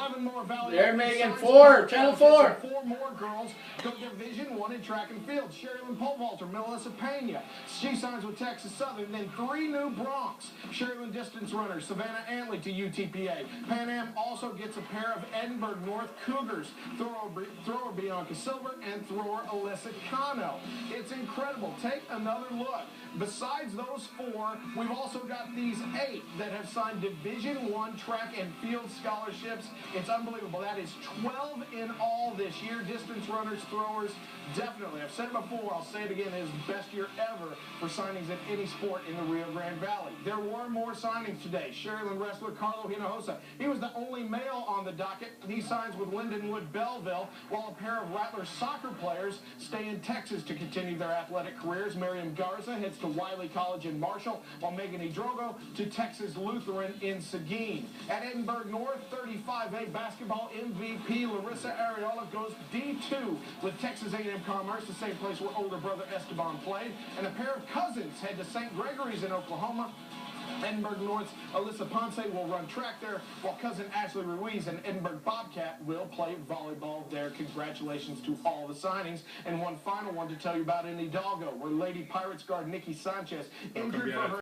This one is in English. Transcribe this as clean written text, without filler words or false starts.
Avonmore Valley. There, Megan. 4. Channel 4. 4 more girls go Division I in track and field. Sherilyn Pole Vaulter, Melissa Pena. She signs with Texas Southern. Then 3 new Bronx. Sherilyn distance runners, Savannah Antley to UTPA. Pan Am also gets a pair of Edinburgh North Cougars. Thrower Bianca Silver and thrower Alyssa Cano. It's incredible. Take another look. Besides those 4, we've also got these 8 that have signed Division I track and field scholarships. It's unbelievable. That is 12 in all this year. Distance runners, throwers, definitely. I've said it before. I'll say it again. It is the best year ever for signings at any sport in the Rio Grande Valley. There were more signings today. Sherilyn wrestler Carlo Hinojosa. He was the only male on the docket. He signs with Lindenwood Belleville, while a pair of Rattler soccer players stay in Texas to continue their athletic careers. Miriam Garza heads to Wiley College in Marshall, while Megan Idrogo to Texas Lutheran in Seguin. At Edinburgh North, 35A basketball MVP Larissa Arreola goes D2 with Texas A&M Commerce, the same place where older brother Esteban played. And a pair of cousins head to St. Gregory's in Oklahoma. Edinburgh North's Alyssa Ponce will run track there, while cousin Ashley Ruiz and Edinburgh Bobcat will play volleyball there. Congratulations to all the signings. And one final one to tell you about in Hidalgo, where Lady Pirates guard Nikki Sanchez injured for her